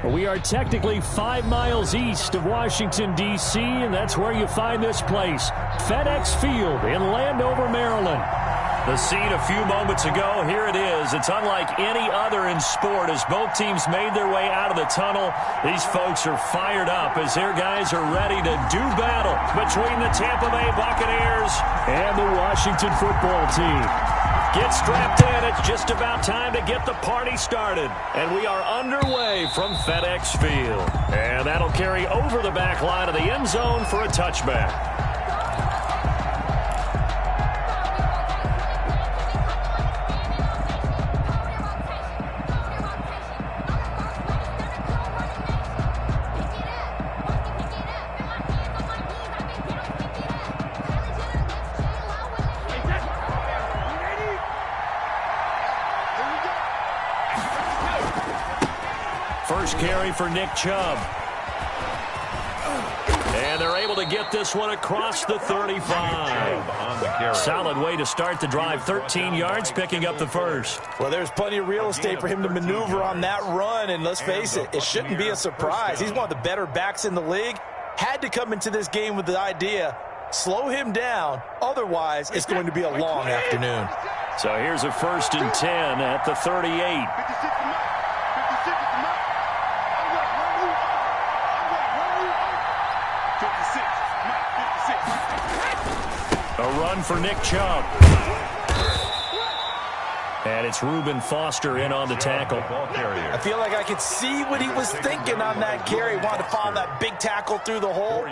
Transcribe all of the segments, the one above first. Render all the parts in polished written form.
We are technically 5 miles east of Washington, D.C., and that's where you find this place, FedEx Field in Landover, Maryland. The scene a few moments ago, here it is. It's unlike any other in sport as both teams made their way out of the tunnel. These folks are fired up as their guys are ready to do battle between the Tampa Bay Buccaneers and the Washington football team. Get strapped in. It's just about time to get the party started. And we are underway from FedEx Field. And that'll carry over the back line of the end zone for a touchback. First carry for Nick Chubb. And they're able to get this one across the 35. Solid way to start the drive. 13 yards, picking up the first. Well, there's plenty of real estate for him to maneuver on that run. And let's face it, it shouldn't be a surprise. He's one of the better backs in the league. Had to come into this game with the idea, slow him down. Otherwise, it's going to be a long afternoon. So here's a 1st and 10 at the 38. A run for Nick Chubb. And it's Reuben Foster in on the tackle. I feel like I could see what he was thinking on that carry. Wanted to follow that big tackle through the hole.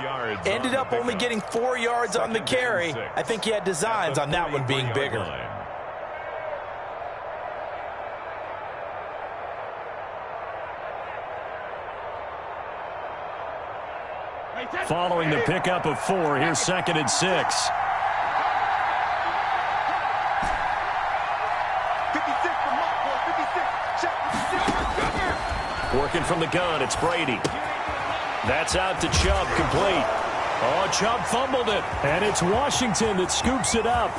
Ended up only getting 4 yards on the carry. I think he had designs on that one being bigger. Following the pickup of 4, here's 2nd and 6. Working from the gun, it's Brady. That's out to Chubb, complete. Oh, Chubb fumbled it, and it's Washington that scoops it up.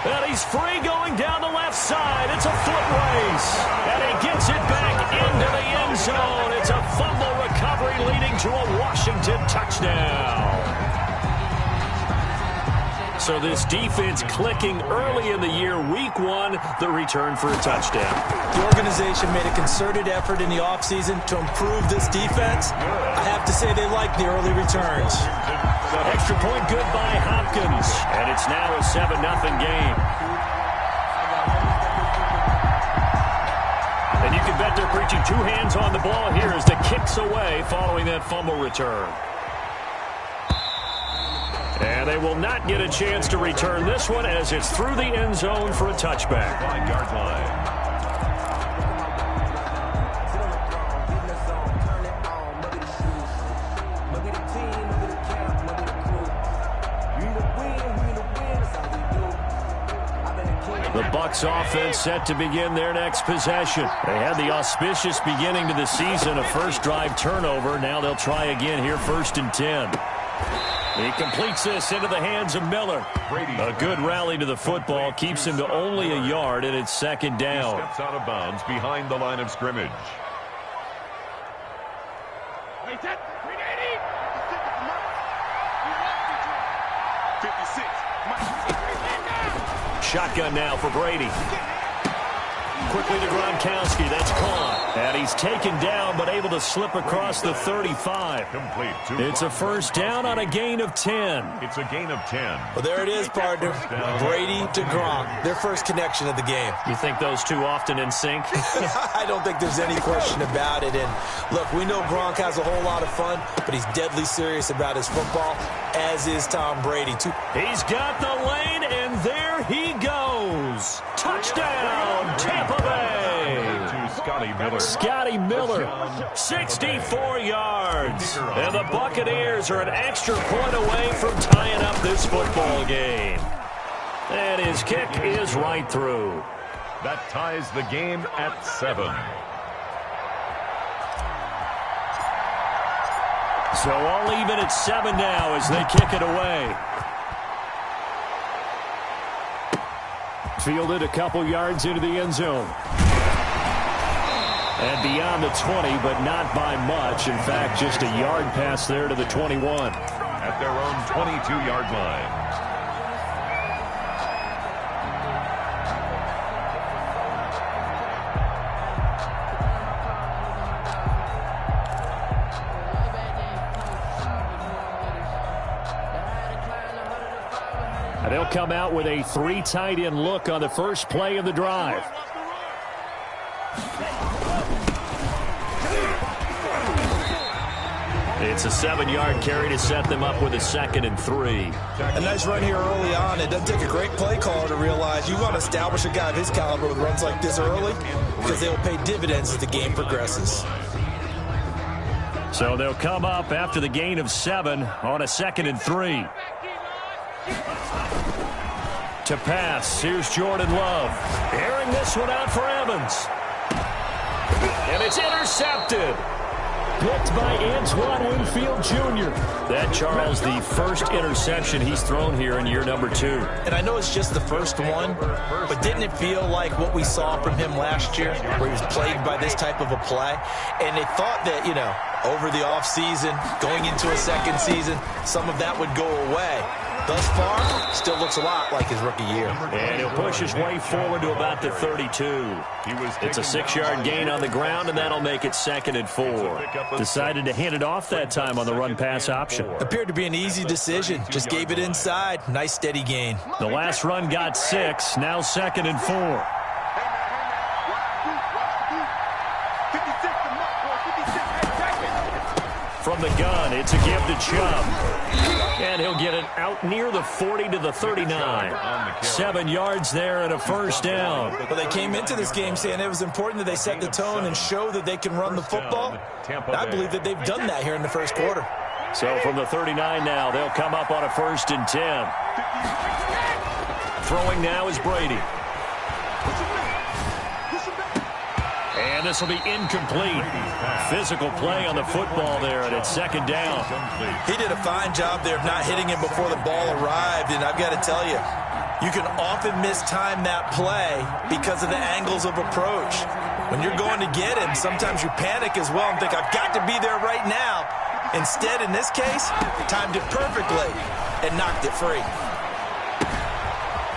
And he's free going down the left side. It's a foot race, and he gets it back into the end zone. It's a fumble recovery leading to a Washington touchdown. So this defense clicking early in the year. Week 1, the return for a touchdown. The organization made a concerted effort in the offseason to improve this defense. I have to say they like the early returns. Extra point good by Hopkins. And it's now a 7-0 game. And you can bet they're preaching 2 hands on the ball here as the kick's away following that fumble return. And they will not get a chance to return this one as it's through the end zone for a touchback. 5-yard line. The Bucs offense set to begin their next possession. They had the auspicious beginning to the season, a first drive turnover. Now they'll try again here, 1st and 10. He completes this into the hands of Miller. A good rally to the football keeps him to only a yard, and it's 2nd down. He steps out of bounds behind the line of scrimmage. Shotgun now for Brady. Quickly to Gronkowski. That's caught. And he's taken down, but able to slip across the 35. Complete. It's a 1st down on a gain of 10. It's a gain of 10. Well, there it is, partner. Brady to Gronk. Their first connection of the game. You think those two often in sync? I don't think there's any question about it. And look, we know Gronk has a whole lot of fun, but he's deadly serious about his football, as is Tom Brady, too. He's got the lane, and there he goes. Touchdown, Tampa Bay. Scotty Miller, 64 yards. And the Buccaneers are an extra point away from tying up this football game. And his kick is right through. That ties the game at 7. So all even at 7 now as they kick it away. Fielded a couple yards into the end zone. And beyond the 20, but not by much. In fact, just a yard pass there to the 21. At their own 22-yard line. They'll come out with a 3 tight end look on the first play of the drive. It's a 7-yard carry to set them up with a 2nd and 3. A nice run here early on. It doesn't take a great play caller to realize you want to establish a guy of his caliber with runs like this early because they will pay dividends as the game progresses. So they'll come up after the gain of 7 on a 2nd and 3. To pass, here's Jordan Love. Airing this one out for Evans. And it's intercepted. Picked by Antoine Winfield Jr. That, Charles, the first interception he's thrown here in year number 2. And I know it's just the first one, but didn't it feel like what we saw from him last year, where he was plagued by this type of a play? And they thought that, over the offseason, going into a second season, some of that would go away. Thus far, still looks a lot like his rookie year. And he'll push his way forward to about the 32. It's a 6-yard gain on the ground, and that'll make it 2nd and 4. Decided to hand it off that time on the run-pass option. Appeared to be an easy decision. Just gave it inside. Nice, steady gain. The last run got 6. Now 2nd and 4. From the gun, it's a give to Chubb. And he'll get it out near the 40 to the 39. 7 yards there and a first down. Well, they came into this game saying it was important that they set the tone and show that they can run the football. And I believe that they've done that here in the first quarter. So from the 39 now, they'll come up on a 1st and 10. Throwing now is Brady. And this will be incomplete. Physical play on the football there, and it's 2nd down. He did a fine job there of not hitting him before the ball arrived, and I've got to tell you, you can often mistime that play because of the angles of approach. When you're going to get him, sometimes you panic as well and think, I've got to be there right now. Instead, in this case, timed it perfectly and knocked it free.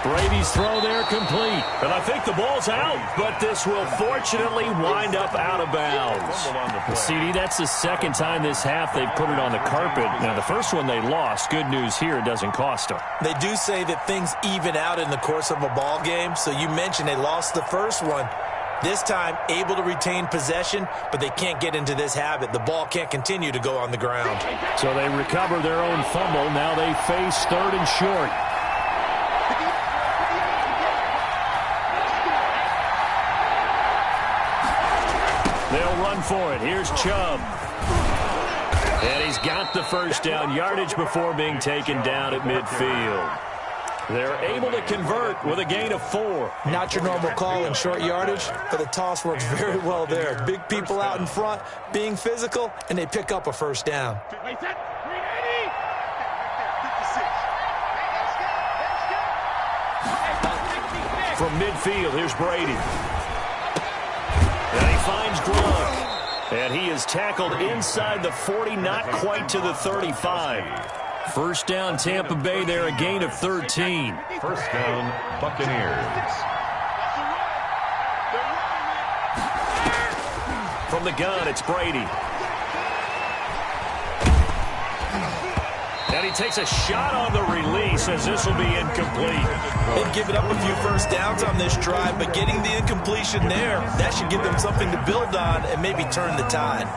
Brady's throw there complete. And I think the ball's out, but this will fortunately wind up out of bounds. CD, that's the 2nd time this half they've put it on the carpet. Now, the first one they lost. Good news here, it doesn't cost them. They do say that things even out in the course of a ball game. So you mentioned they lost the first one. This time, able to retain possession, but they can't get into this habit. The ball can't continue to go on the ground. So they recover their own fumble. Now they face 3rd and short. They'll run for it. Here's Chubb. And he's got the first down. Yardage before being taken down at midfield. They're able to convert with a gain of 4. Not your normal call in short yardage, but the toss works very well there. Big people out in front, being physical, and they pick up a first down. From midfield, here's Brady. And he finds Gronk. And he is tackled inside the 40, not quite to the 35. First down, Tampa Bay there, a gain of 13. First down, Buccaneers. From the gun, it's Brady. And he takes a shot on the release as this will be incomplete. They've given up a few first downs on this drive, but getting the incompletion there, that should give them something to build on and maybe turn the tide.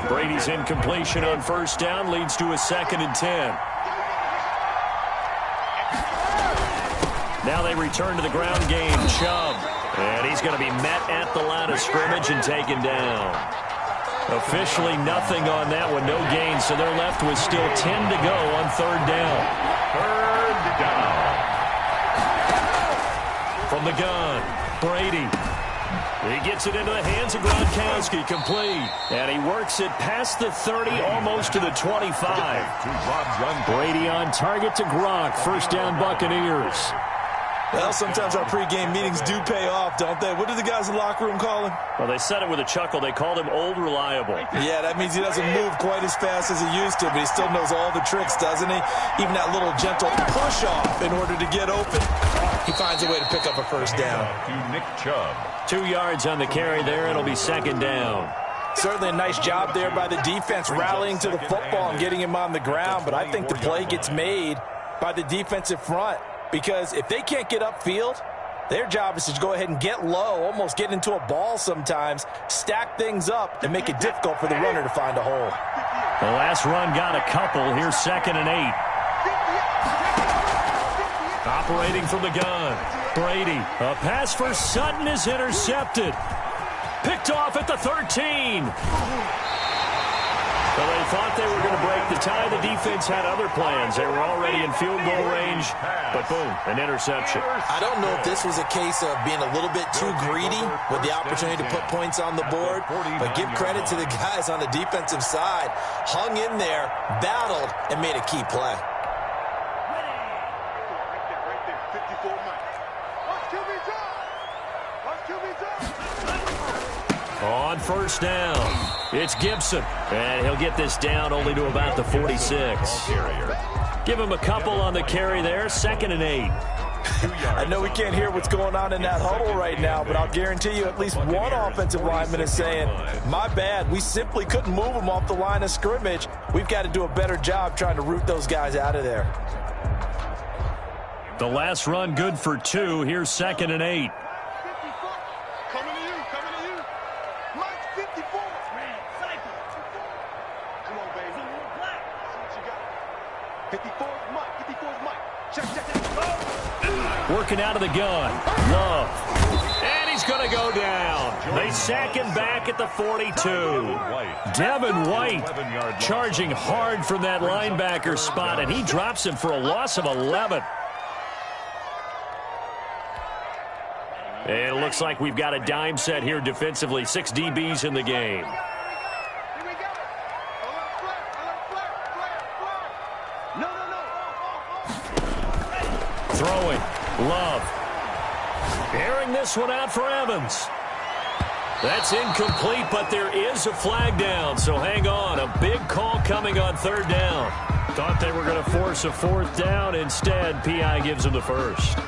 Brady's incompletion on first down leads to a 2nd and 10. Now they return to the ground game. Chubb. And he's going to be met at the line of scrimmage and taken down. Officially nothing on that one. No gain, so they're left with still 10 to go on 3rd down. 3rd down. From the gun, Brady. He gets it into the hands of Gronkowski, complete. And he works it past the 30, almost to the 25. Brady on target to Gronk. First down, Buccaneers. Well, sometimes our pregame meetings do pay off, don't they? What do the guys in the locker room call him? Well, they said it with a chuckle. They called him Old Reliable. Yeah, that means he doesn't move quite as fast as he used to, but he still knows all the tricks, doesn't he? Even that little gentle push-off in order to get open. He finds a way to pick up a first down. To Nick Chubb. 2 yards on the carry there. It'll be second down. Certainly a nice job there by the defense rallying to the football and getting him on the ground, but I think the play gets made by the defensive front. Because if they can't get upfield, their job is to go ahead and get low, almost get into a ball sometimes, stack things up, and make it difficult for the runner to find a hole. The last run got a couple. Here's 2nd and 8. Operating from the gun. Brady. A pass for Sutton is intercepted. Picked off at the 13. Well, they thought they were going to break the tie. The defense had other plans. They were already in field goal range, but boom, an interception. I don't know if this was a case of being a little bit too greedy with the opportunity to put points on the board, but give credit to the guys on the defensive side. Hung in there, battled, and made a key play. On first down, it's Gibson. And he'll get this down only to about the 46. Give him a couple on the carry there, 2nd and 8. I know we can't hear what's going on in that huddle right now, but I'll guarantee you at least one offensive lineman is saying, my bad, we simply couldn't move them off the line of scrimmage. We've got to do a better job trying to root those guys out of there. The last run good for 2. Here's 2nd and 8. Working out of the gun. Love. And he's going to go down. They sack him back at the 42. Devin White charging hard from that linebacker spot, and he drops him for a loss of 11. And it looks like we've got a dime set here defensively. 6 DBs in the game. Throwing. Love. Airing this one out for Evans. That's incomplete, but there is a flag down, so hang on. A big call coming on 3rd down. Thought they were going to force a 4th down. Instead, P.I. gives them the first.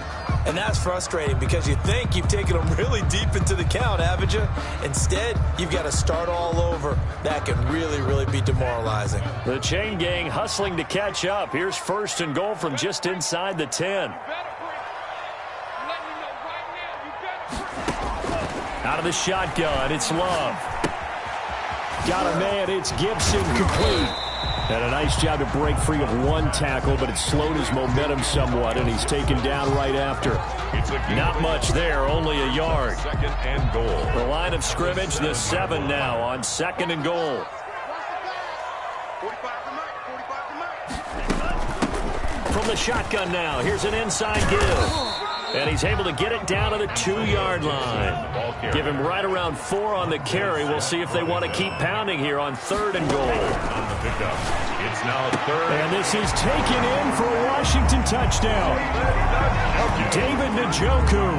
And that's frustrating because you think you've taken them really deep into the count, haven't you? Instead, you've got to start all over. That can really, really be demoralizing. The chain gang hustling to catch up. Here's 1st and goal from just inside the 10. Out of the shotgun, it's Love. Got a man, it's Gibson, complete. And a nice job to break free of one tackle, but it slowed his momentum somewhat, and he's taken down right after. Not much there, only a yard. 2nd and goal. The line of scrimmage, the 7 now on 2nd and goal. From the shotgun now, here's an inside give. And he's able to get it down to the 2-yard line. Give him right around 4 on the carry. We'll see if they want to keep pounding here on 3rd and goal. On the pickup. It's now 3rd. And this is taken in for a Washington touchdown. David Njoku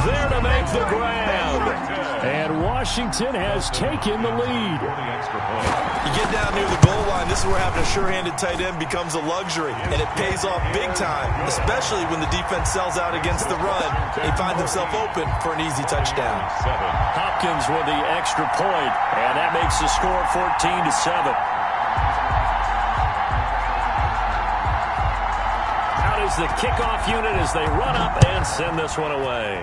there to make the grab. And Washington has taken the lead. You get down near the goal line, this is where having a sure-handed tight end becomes a luxury, and it pays off big time, especially when the defense sells out against the run. He finds himself open for an easy touchdown. Hopkins with the extra point, and that makes the score 14-7. Out is the kickoff unit as they run up and send this one away.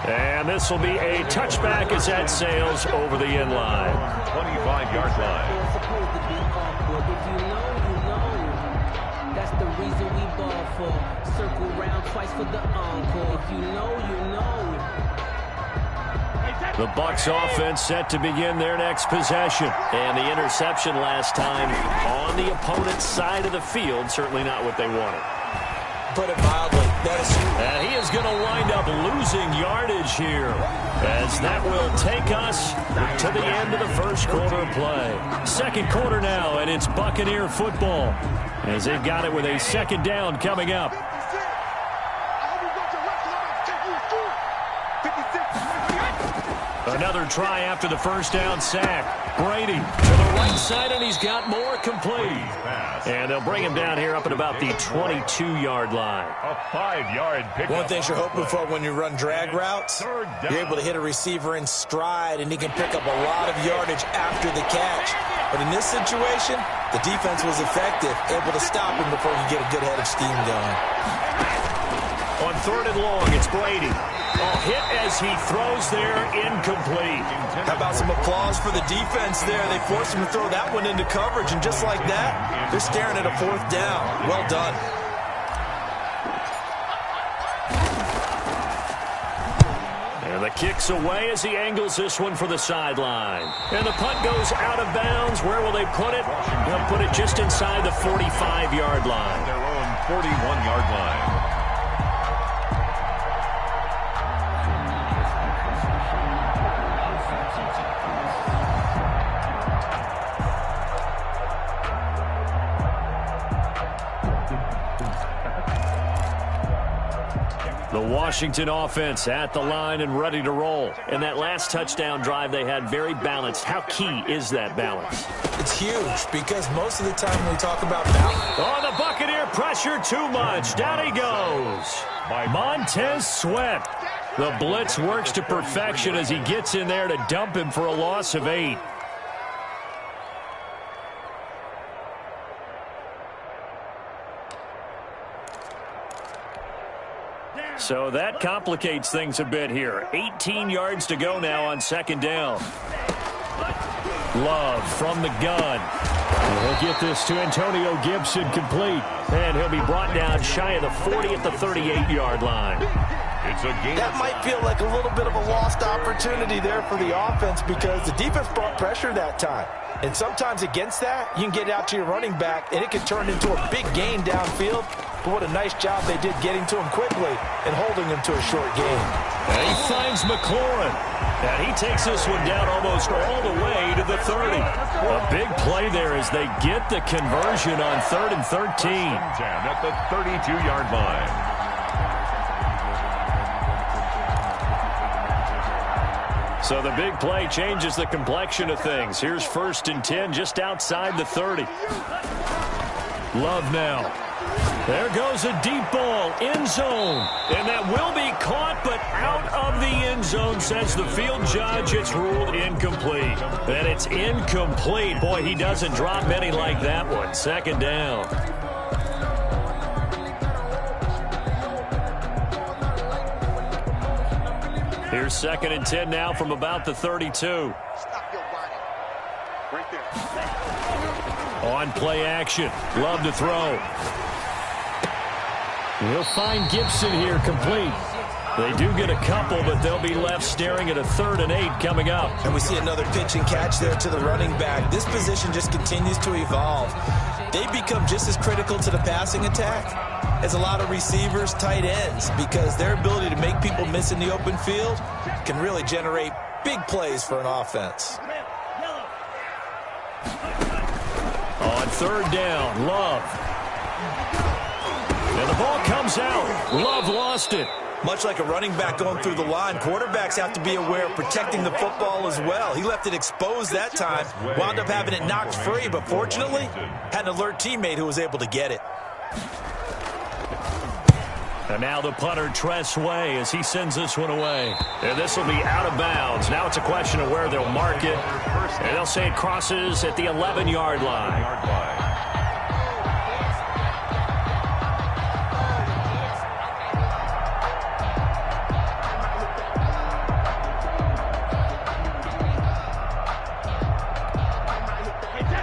And this will be a touchback as that sails over the end line. 25-yard line. That's the reason we ball for. Circle round twice for the encore. If you know, you know. The Bucs offense set to begin their next possession. And the interception last time on the opponent's side of the field. Certainly not what they wanted. Put it mildly. And he is going to wind up losing yardage here, as that will take us to the end of the first quarter of play. 2nd quarter now, and it's Buccaneer football. as they've got it with a second down coming up. Another try after the first down sack. Brady to the right side, and he's got more complete. And they'll bring him down here up at about the 22-yard line. A 5-yard pickup. One thing you're hoping for when you run drag routes, you're able to hit a receiver in stride, and he can pick up a lot of yardage after the catch. But in this situation, the defense was effective, able to stop him before he could get a good head of steam going. On 3rd and long, it's Brady. Oh, hit as he throws there, incomplete. How about some applause for the defense there? They forced him to throw that one into coverage, and just like that, they're staring at a 4th down. Well done. And the kick's away as he angles this one for the sideline. And the punt goes out of bounds. Where will they put it? They'll put it just inside the 45-yard line. Their own 41-yard line. The Washington offense at the line and ready to roll. And that last touchdown drive they had very balanced. How key is that balance? It's huge because most of the time when we talk about balance. Oh, the Buccaneer pressure too much. Down he goes. Montez Sweat. The blitz works to perfection as he gets in there to dump him for a loss of 8. So that complicates things a bit here. 18 yards to go now on 2nd down. Love from the gun. He'll get this to Antonio Gibson complete. And he'll be brought down shy of the 40 at the 38-yard line. It's a game. That might feel like a little bit of a lost opportunity there for the offense because the defense brought pressure that time. And sometimes against that, you can get out to your running back, and it can turn into a big gain downfield. But what a nice job they did getting to him quickly and holding him to a short gain. And he finds McLaurin. And he takes this one down almost all the way to the 30. A big play there as they get the conversion on 3rd and 13. At the 32-yard line. So the big play changes the complexion of things. Here's 1st and 10 just outside the 30. Love now. There goes a deep ball, end zone. And that will be caught, but out of the end zone, says the field judge. It's ruled incomplete. And it's incomplete. Boy, he doesn't drop many like that one. 2nd down. Here's 2nd and 10 now from about the 32. Stop your whining. Right there. On play action. Love to throw. He'll find Gibson here complete. They do get a couple, but they'll be left staring at a 3rd and 8 coming up. And we see another pitch and catch there to the running back. This position just continues to evolve. They become just as critical to the passing attack as a lot of receivers, tight ends, because their ability to make people miss in the open field can really generate big plays for an offense. On 3rd down, Love. And the ball comes out. Love lost it. Much like a running back going through the line, quarterbacks have to be aware of protecting the football as well. He left it exposed that time, wound up having it knocked free, but fortunately, had an alert teammate who was able to get it. And now the punter, Tress Way, as he sends this one away. And this will be out of bounds. Now it's a question of where they'll mark it. And they'll say it crosses at the 11-yard line.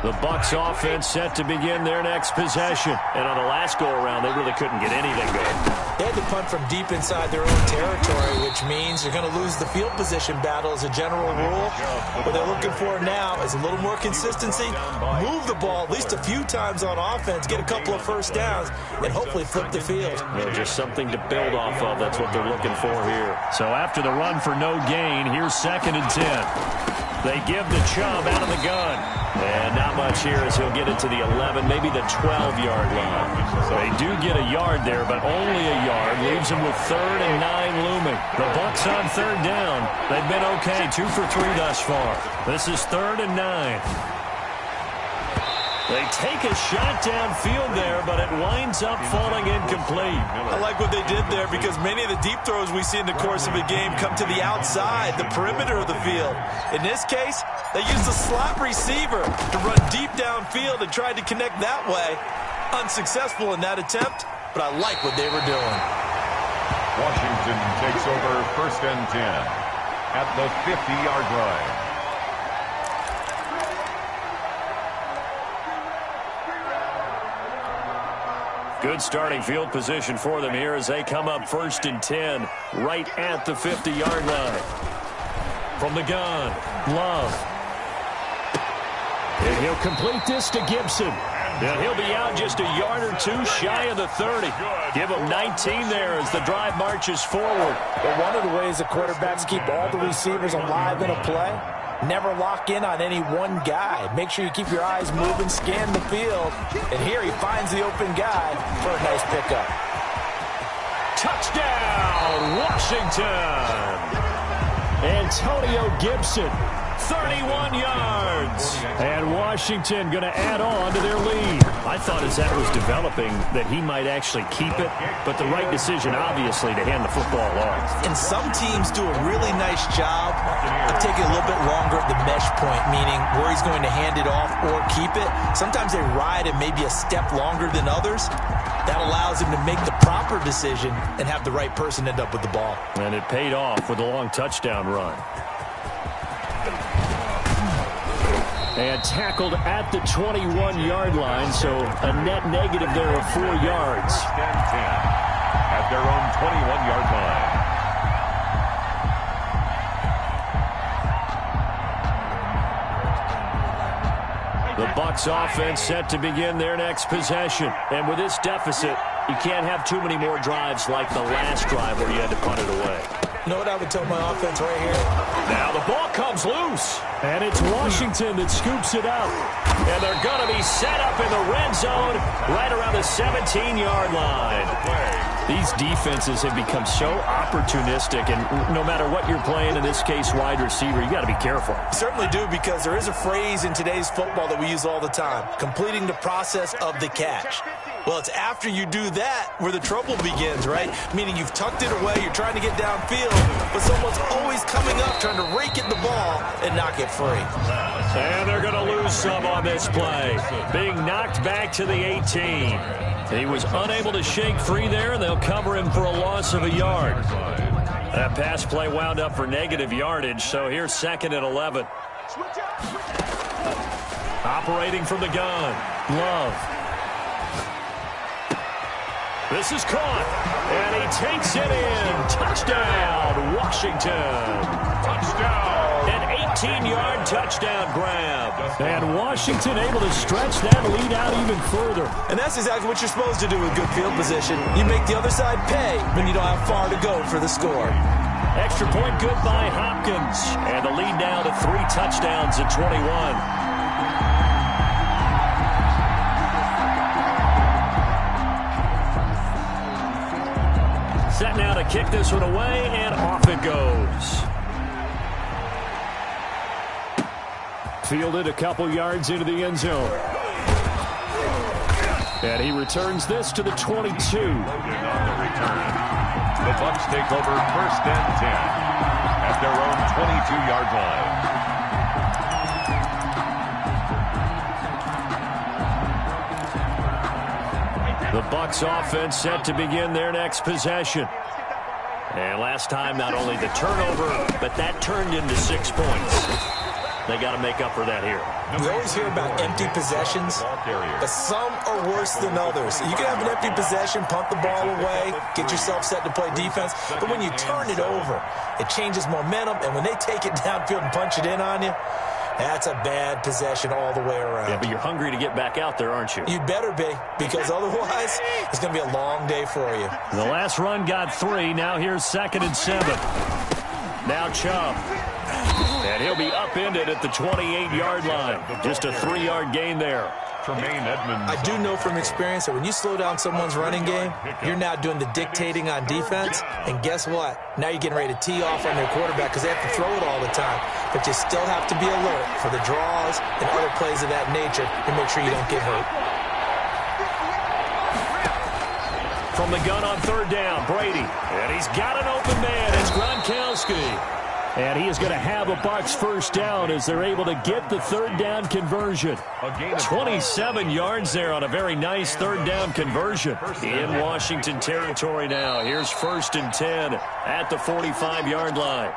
The Bucs offense set to begin their next possession. And on the last go-around, they really couldn't get anything going. They had to punt from deep inside their own territory, which means they're going to lose the field position battle as a general rule. What they're looking for now is a little more consistency, move the ball at least a few times on offense, get a couple of first downs, and hopefully flip the field. Well, just something to build off of. That's what they're looking for here. So after the run for no gain, here's 2nd and 10. They give the Chubb out of the gun. And now not much here as he'll get it to the 11, maybe the 12-yard line. So they do get a yard there, but only a yard. Leaves them with 3rd and 9 looming. The Bucs on 3rd down. They've been okay, 2 for 3 thus far. This is 3rd and 9. They take a shot downfield there, but it winds up falling incomplete. I like what they did there because many of the deep throws we see in the course of a game come to the outside, the perimeter of the field. In this case, they used a slot receiver to run deep downfield and tried to connect that way. Unsuccessful in that attempt, but I like what they were doing. Washington takes over 1st and 10 at the 50-yard line. Good starting field position for them here as they come up 1st and 10 right at the 50-yard line. From the gun, Love. And he'll complete this to Gibson. And he'll be out just a yard or 2 shy of the 30. Give him 19 there as the drive marches forward. Well, one of the ways the quarterbacks keep all the receivers alive in a play, never lock in on any one guy. Make sure you keep your eyes moving, scan the field. And here he finds the open guy for a nice pickup. Touchdown, Washington! Antonio Gibson, 31 yards. And Washington going to add on to their lead. I thought as that was developing that he might actually keep it, but the right decision, obviously, to hand the football off. And some teams do a really nice job of taking a little bit longer at the mesh point, meaning where he's going to hand it off or keep it. Sometimes they ride it maybe a step longer than others. That allows him to make the proper decision and have the right person end up with the ball. And it paid off with a long touchdown run. And tackled at the 21-yard line, so a net negative there of 4 yards. 1st and 10 at their own 21-yard line. The Bucs offense set to begin their next possession. And with this deficit, you can't have too many more drives like the last drive where you had to punt it away. You know what I would tell my offense right here? Now the ball comes loose. And it's Washington that scoops it out. And they're going to be set up in the red zone right around the 17-yard line. These defenses have become so opportunistic, and no matter what you're playing, in this case wide receiver, you got to be careful. You certainly do, because there is a phrase in today's football that we use all the time, completing the process of the catch. Well, it's after you do that where the trouble begins, right? Meaning you've tucked it away, you're trying to get downfield, but someone's always coming up trying to rake at the ball and knock it free. And they're going to lose some on this play. Being knocked back to the 18. He was unable to shake free there, and they'll cover him for a loss of a yard. That pass play wound up for negative yardage, so here's 2nd and 11. Operating from the gun, Love. This is caught, and he takes it in. Touchdown, Washington. Touchdown. An 18-yard touchdown grab. And Washington able to stretch that lead out even further. And that's exactly what you're supposed to do with good field position. You make the other side pay when you don't have far to go for the score. Extra point good by Hopkins. And the lead down to 3 touchdowns at 21. Set now to kick this one away, and off it goes. Fielded a couple yards into the end zone. And he returns this to the 22. On the return, the Bucs take over 1st and 10 at their own 22-yard line. The Bucs offense set to begin their next possession. And last time, not only the turnover, but that turned into 6 points. They got to make up for that here. We always hear about empty possessions, but some are worse than others. You can have an empty possession, punt the ball away, get yourself set to play defense, but when you turn it over, it changes momentum, and when they take it downfield and punch it in on you, that's a bad possession all the way around. Yeah, but you're hungry to get back out there, aren't you? You'd better be, because otherwise it's going to be a long day for you. The last run got 3. Now here's 2nd and 7. Now Chubb. And he'll be upended at the 28-yard line. Just a 3-yard gain there. Tremaine Edmonds. I do know from experience that when you slow down someone's running game, you're now doing the dictating on defense. And guess what? Now you're getting ready to tee off on their quarterback because they have to throw it all the time. But you still have to be alert for the draws and other plays of that nature to make sure you don't get hurt. From the gun on 3rd down, Brady. And he's got an open man. It's Gronkowski. And he is going to have a Bucs first down as they're able to get the 3rd down conversion. 27 yards there on a very nice 3rd down conversion. In Washington territory now. Here's 1st and 10 at the 45-yard line.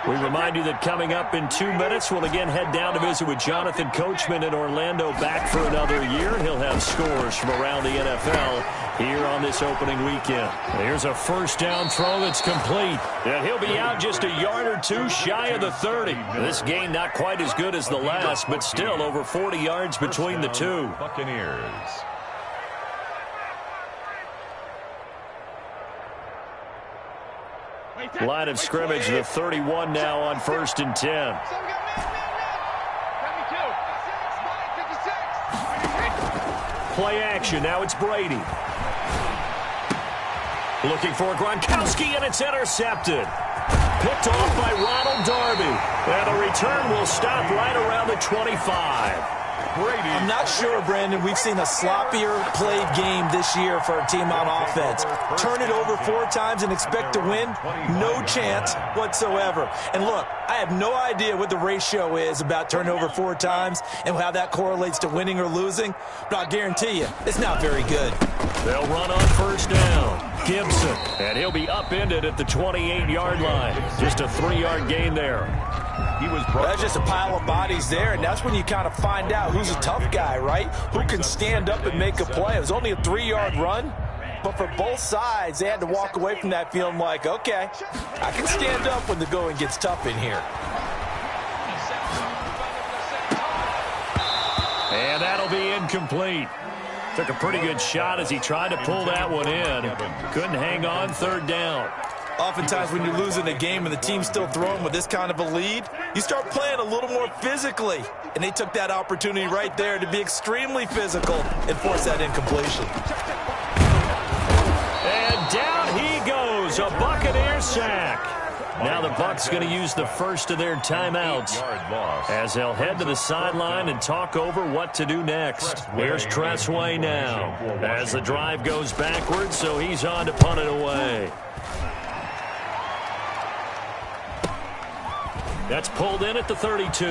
We remind you that coming up in 2 minutes, we'll again head down to visit with Jonathan Coachman in Orlando, back for another year. He'll have scores from around the NFL here on this opening weekend. Here's a 1st down throw that's complete. And he'll be out just a yard or two shy of the 30. This game not quite as good as the last, but still over 40 yards between the two. Buccaneers. Line of scrimmage, the 31 now on 1st and 10. Play action, now it's Brady. Looking for Gronkowski, and it's intercepted. Picked off by Ronald Darby. And the return will stop right around the 25. Brady. I'm not sure, Brandon, we've seen a sloppier played game this year for our team on offense. Turn it over 4 times and expect to win? No chance whatsoever. And look, I have no idea what the ratio is about turning over 4 times and how that correlates to winning or losing, but I'll guarantee you, it's not very good. They'll run on 1st down. Gibson, and he'll be upended at the 28-yard line. Just a 3-yard gain there. That's just a pile of bodies there, and that's when you kind of find out who's a tough guy, right? Who can stand up and make a play. It was only a 3-yard run, but for both sides, they had to walk away from that feeling like, okay, I can stand up when the going gets tough in here. And that'll be incomplete. Took a pretty good shot as he tried to pull that one in. Couldn't hang on 3rd down. Oftentimes when you're losing a game and the team's still throwing with this kind of a lead, you start playing a little more physically. And they took that opportunity right there to be extremely physical and force that incompletion. And down he goes, a Buccaneer sack. Now the Bucs going to use the first of their timeouts as they'll head to the sideline and talk over what to do next. Here's Tressway now as the drive goes backwards, so he's on to punt it away. That's pulled in at the 32.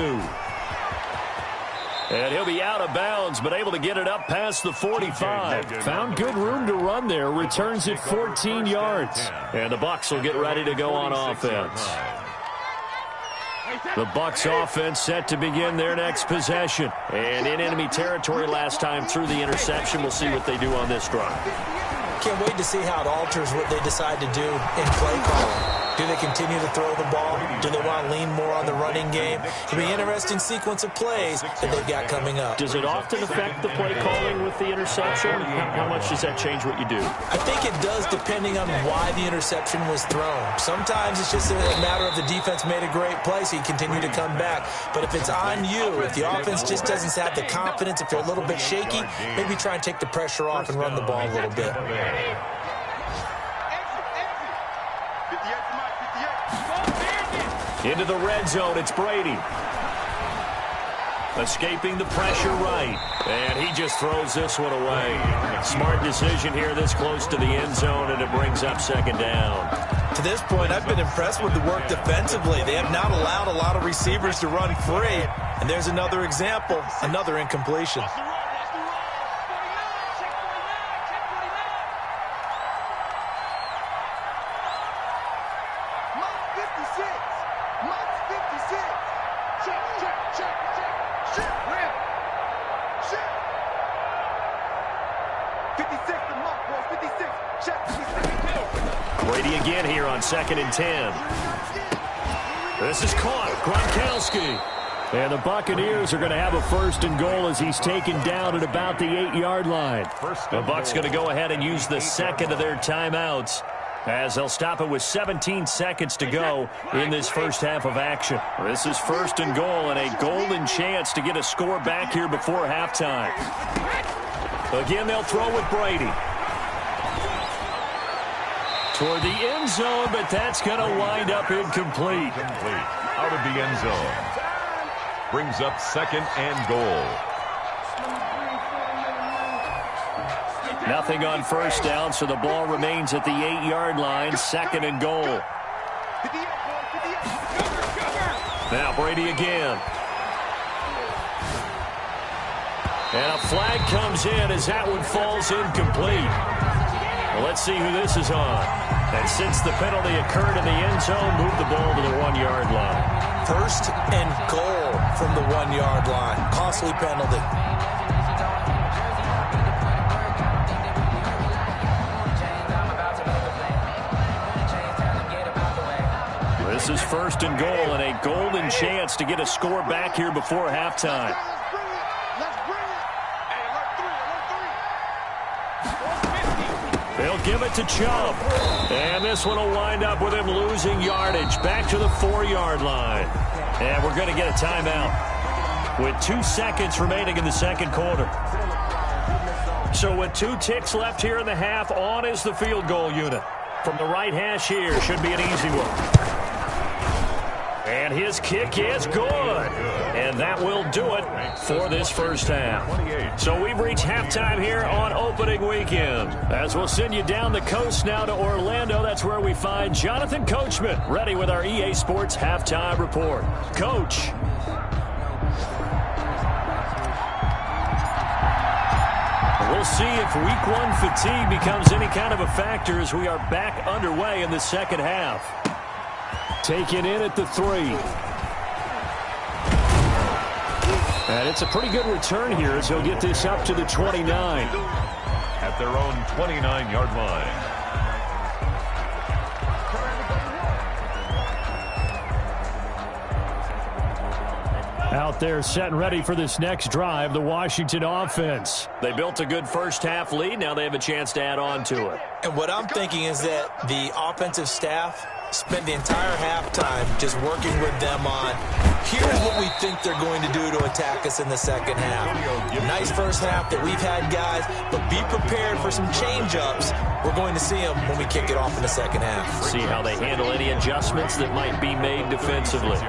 And he'll be out of bounds, but able to get it up past the 45. Found good room to run there. Returns it 14 yards. And the Bucs will get ready to go on offense. The Bucs offense set to begin their next possession. And in enemy territory last time through the interception. We'll see what they do on this drive. Can't wait to see how it alters what they decide to do in play calling. Do they continue to throw the ball? Do they want to lean more on the running game? It'll be an interesting sequence of plays that they've got coming up. Does it often affect the play calling with the interception? How much does that change what you do? I think it does depending on why the interception was thrown. Sometimes it's just a matter of the defense made a great play, so you continue to come back. But if it's on you, if the offense just doesn't have the confidence, if they're a little bit shaky, maybe try and take the pressure off and run the ball a little bit. Into the red zone, it's Brady. Escaping the pressure right. And he just throws this one away. Smart decision here this close to the end zone, and it brings up 2nd down. To this point, I've been impressed with the work defensively. They have not allowed a lot of receivers to run free. And there's another example, another incompletion. Brady again here on 2nd and 10. This is caught. Gronkowski. And the Buccaneers are going to have a 1st and goal as he's taken down at about the 8-yard line. The Bucs going to go ahead and use the second of their timeouts as they'll stop it with 17 seconds to go in this first half of action. This is 1st and goal and a golden chance to get a score back here before halftime. Again, they'll throw with Brady. Toward the end zone, but that's going to wind up incomplete. Out of the end zone. Brings up 2nd and goal. Nothing on 1st down, so the ball remains at the 8-yard line. 2nd and goal. Now Brady again. And a flag comes in as that one falls incomplete. Well, let's see who this is on. And since the penalty occurred in the end zone, move the ball to the 1-yard line. 1st and goal from the 1-yard line. Costly penalty. This is 1st and goal and a golden chance to get a score back here before halftime. They'll give it to Chubb. And this one will wind up with him losing yardage back to the 4-yard line. And we're going to get a timeout with 2 seconds remaining in the second quarter. So with 2 ticks left here in the half, on is the field goal unit. From the right hash here, should be an easy one. And his kick is good. And that will do it for this first half. So we've reached halftime here on opening weekend. As we'll send you down the coast now to Orlando, that's where we find Jonathan Coachman, ready with our EA Sports halftime report. Coach. We'll see if week 1 fatigue becomes any kind of a factor as we are back underway in the second half. Taken in at the 3. And it's a pretty good return here as he'll get this up to the 29. At their own 29-yard line. Out there set and ready for this next drive, the Washington offense. They built a good first half lead. Now they have a chance to add on to it. And what I'm thinking is that the offensive staff spent the entire halftime just working with them on, here's what we think they're going to do to attack us in the second half. Nice first half that we've had, guys, but be prepared for some change-ups. We're going to see them when we kick it off in the second half. See how they handle any adjustments that might be made defensively.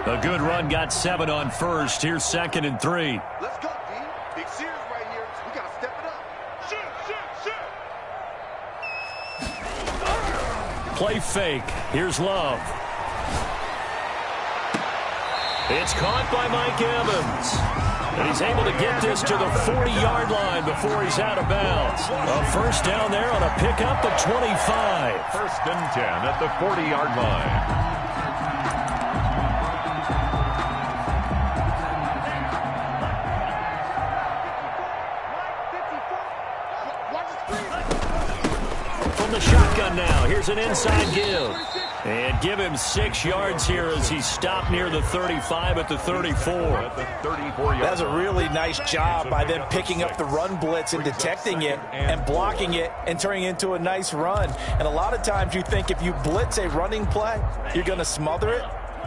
A good run, got 7 on 1st. Here's 2nd and 3. Let's go, D. Big series right here. We got to step it up. Shoot. Play fake. Here's Love. It's caught by Mike Evans. And he's able to get this to the 40-yard line before he's out of bounds. A first down there on a pickup at 25. 1st and 10 at the 40-yard line. From the shotgun now, here's an inside give. And give him 6 yards here as he's stopped near the 35 at the 34. That's a really nice job by them picking up the run blitz and detecting it and blocking it and turning it into a nice run. And a lot of times you think if you blitz a running play, you're going to smother it.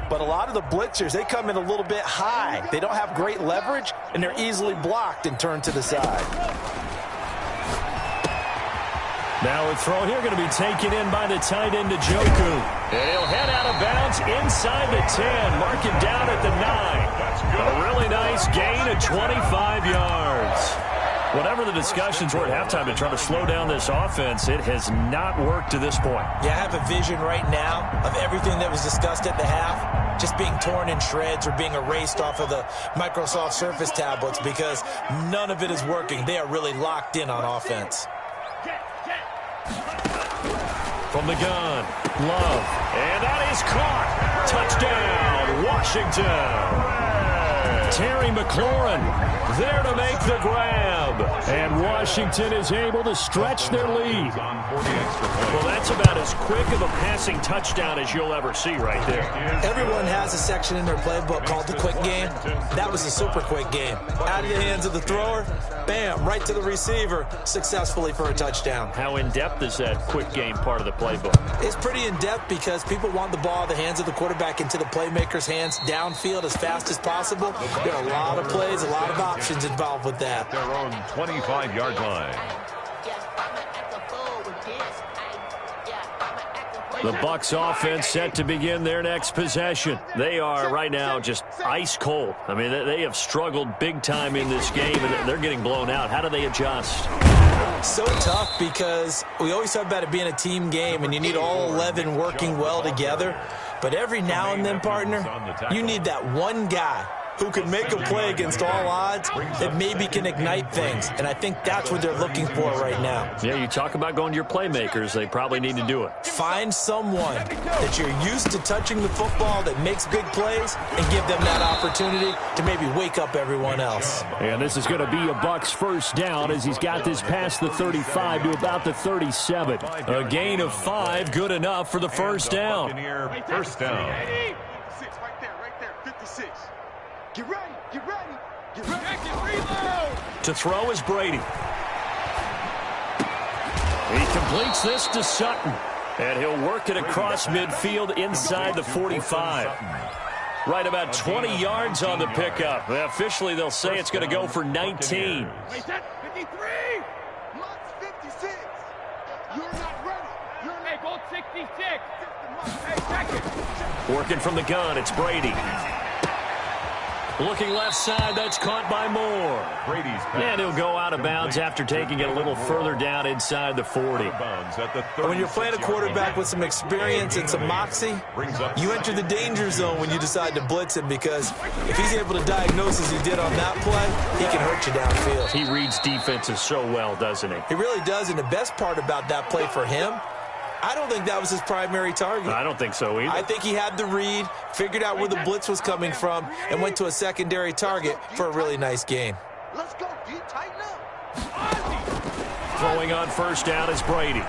But a lot of the blitzers, they come in a little bit high. They don't have great leverage, and they're easily blocked and turned to the side. Now a throw here going to be taken in by the tight end, Njoku. And he'll head out of bounds inside the 10. Mark him down at the 9. A really nice gain of 25 yards. Whatever the discussions were at halftime to try to slow down this offense, it has not worked to this point. Yeah, I have a vision right now of everything that was discussed at the half just being torn in shreds or being erased off of the Microsoft Surface tablets because none of it is working. They are really locked in on offense. From the gun, Love, and that is caught. Touchdown, Washington. Terry McLaurin there to make the grab. And Washington is able to stretch their lead. Well, that's about as quick of a passing touchdown as you'll ever see right there. Everyone has a section in their playbook called the quick game. That was a super quick game. Out of the hands of the thrower, bam, right to the receiver, successfully for a touchdown. How in-depth is that quick game part of the playbook? It's pretty in-depth because people want the ball in the hands of the quarterback into the playmaker's hands downfield as fast as possible. There are a lot of plays, a lot of options involved with that. Their own 25-yard line. The Bucs offense set to begin their next possession. They are right now just ice cold. I mean, they have struggled big time in this game, and they're getting blown out. How do they adjust? So tough because we always talk about it being a team game, and you need all 11 working well together. But every now and then, partner, you need that one guy who can make a play against all odds that maybe can ignite things. And I think that's what they're looking for right now. Yeah, you talk about going to your playmakers. They probably need to do it. Find someone that you're used to touching the football that makes big plays and give them that opportunity to maybe wake up everyone else. And this is going to be a Bucs first down as he's got this past the 35 to about the 37. A gain of 5, good enough for the first down. First down. 56 right there, 56. Get ready, get ready, get ready. Reload. To throw is Brady. He completes this to Sutton. And he'll work it across midfield inside the 45. Right about 20 yards on the pickup. Officially, they'll say it's going to go for 19. Wait, that 53. Lux 56. You're not ready. You're not. Hey, go 66. Hey, check it. Working from the gun, it's Brady. Looking left side, that's caught by Moore. Brady's pass. And he'll go out of bounds after taking it a little further down inside the 40. When you're playing a quarterback with some experience and some moxie, you enter the danger zone when you decide to blitz him, because if he's able to diagnose as he did on that play, he can hurt you downfield. He reads defenses so well, doesn't he? He really does, and the best part about that play for him, I don't think that was his primary target. I don't think so either. I think he had the read, figured out where the blitz was coming from, and went to a secondary target for a really nice gain. Let's go, D. Tighten up. Throwing on first down is Brady.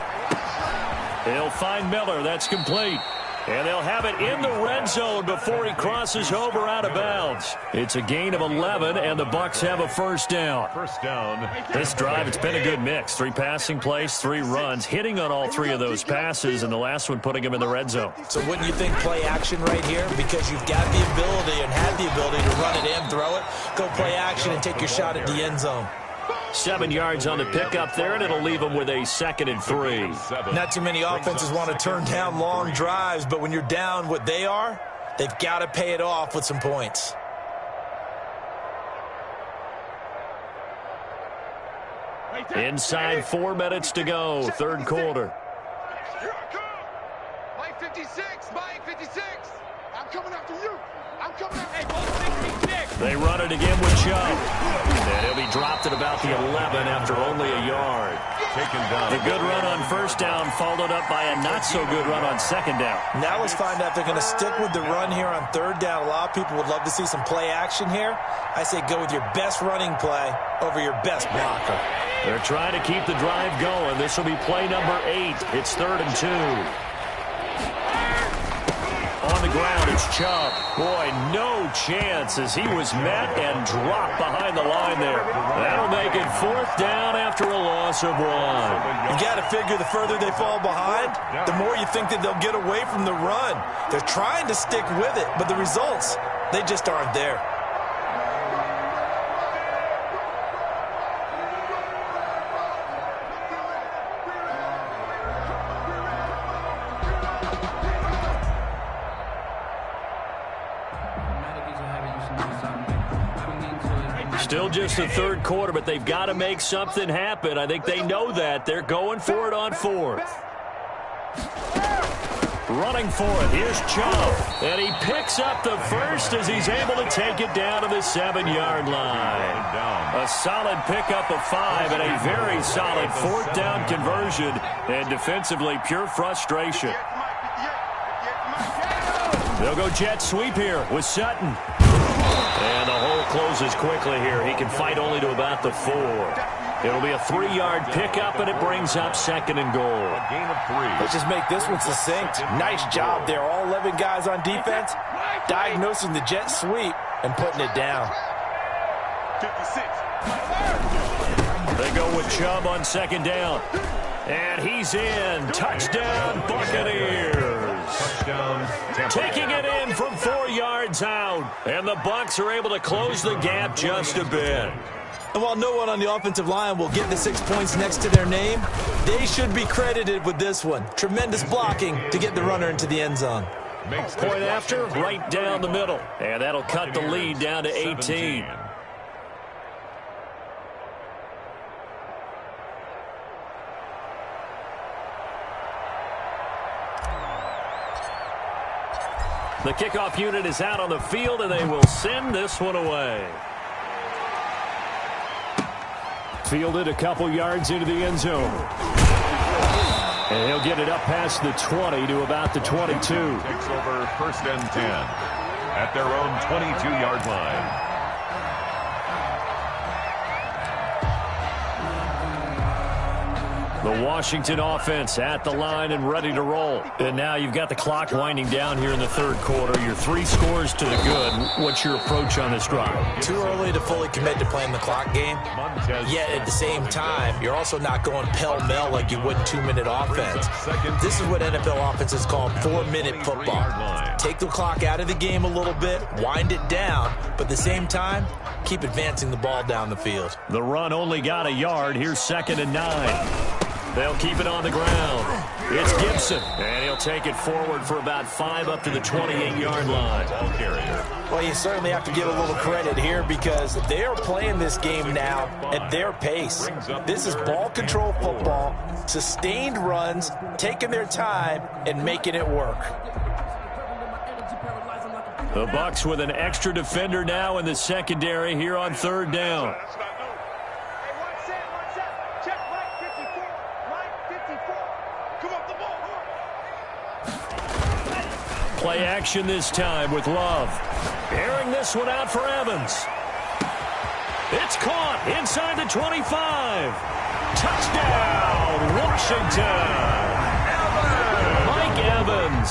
He'll find Miller. That's complete. And they'll have it in the red zone before he crosses over out of bounds. It's a gain of 11, and the Bucs have a first down. First down. This drive, it's been a good mix. 3 passing plays, 3 runs, hitting on all 3 of those passes, and the last one putting him in the red zone. So wouldn't you think play action right here? Because you've got the ability and had the ability to run it in, throw it, go play action, and take your shot at the end zone. 7 yards on the pickup there, and it'll leave them with a 2nd and 3. Not too many offenses want to turn down long drives, but when you're down what they are, they've got to pay it off with some points. Inside 4 minutes to go, third quarter. Here I come. Mike 56, Mike 56. I'm coming after you. I'm coming after you. They run it again with Chubb. And he'll be dropped at about the 11 after only a yard. Taken down. The good run on first down followed up by a not-so-good run on second down. Now let's find out if they're going to stick with the run here on third down. A lot of people would love to see some play action here. I say go with your best running play over your best blocker. They're trying to keep the drive going. This will be play number 8. It's 3rd and 2. On the ground, it's Chubb. Boy, no chance as he was met and dropped behind the line there. That'll make it 4th down after a loss of 1. You got to figure the further they fall behind, the more you think that they'll get away from the run. They're trying to stick with it, but the results, they just aren't there. Still just the third quarter, but they've got to make something happen. I think they know that. They're going for it on 4th. Running for it. Here's Chubb. And he picks up the first as he's able to take it down to the 7-yard line. A solid pickup of 5 and a very solid 4th down conversion. And defensively, pure frustration. They'll go jet sweep here with Sutton. And the hold closes quickly here. He can fight only to about the 4. It'll be a 3-yard pickup, and it brings up 2nd and goal. A gain of 3. Let's just make this one succinct. Nice job there. All 11 guys on defense, diagnosing the jet sweep and putting it down. 56. They go with Chubb on 2nd down. And he's in. Touchdown, Buccaneers. Touchdown, Tampa. Taking it in from 4 yards out. And the Bucs are able to close the gap just a bit. And while no one on the offensive line will get the 6 points next to their name, they should be credited with this one. Tremendous blocking to get the runner into the end zone. Point after, right down the middle. And that'll cut the lead down to 18. The kickoff unit is out on the field, and they will send this one away. Fielded a couple yards into the end zone. And he'll get it up past the 20 to about the 22. Takes over 1st and 10 at their own 22-yard line. The Washington offense at the line and ready to roll. And now you've got the clock winding down here in the 3rd quarter. You're 3 scores to the good. What's your approach on this drive? Too early to fully commit to playing the clock game. Yet at the same time, you're also not going pell-mell like you would 2-minute offense. This is what NFL offenses call 4-minute football. Take the clock out of the game a little bit, wind it down, but at the same time, keep advancing the ball down the field. The run only got a yard. Here's 2nd and 9. They'll keep it on the ground. It's Gibson, and he'll take it forward for about 5 up to the 28-yard line. Well, you certainly have to give a little credit here because they are playing this game now at their pace. This is ball control football, sustained runs, taking their time, and making it work. The Bucs with an extra defender now in the secondary here on 3rd down. Play action this time with Love. Airing this one out for Evans. It's caught inside the 25. Touchdown, Washington. Mike Evans,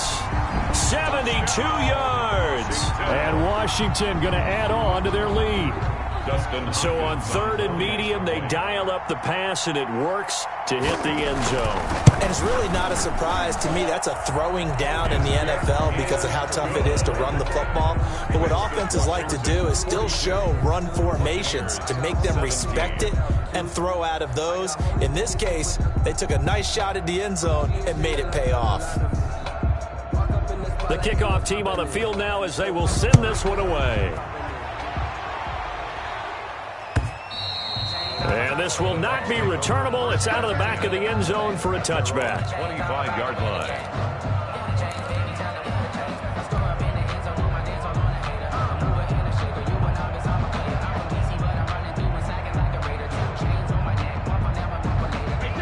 72 yards. And Washington going to add on to their lead. So on 3rd and medium, they dial up the pass, and it works to hit the end zone. And it's really not a surprise to me. That's a throwing down in the NFL because of how tough it is to run the football. But what offenses like to do is still show run formations to make them respect it and throw out of those. In this case, they took a nice shot at the end zone and made it pay off. The kickoff team on the field now as they will send this one away. And this will not be returnable. It's out of the back of the end zone for a touchback. 25-yard line.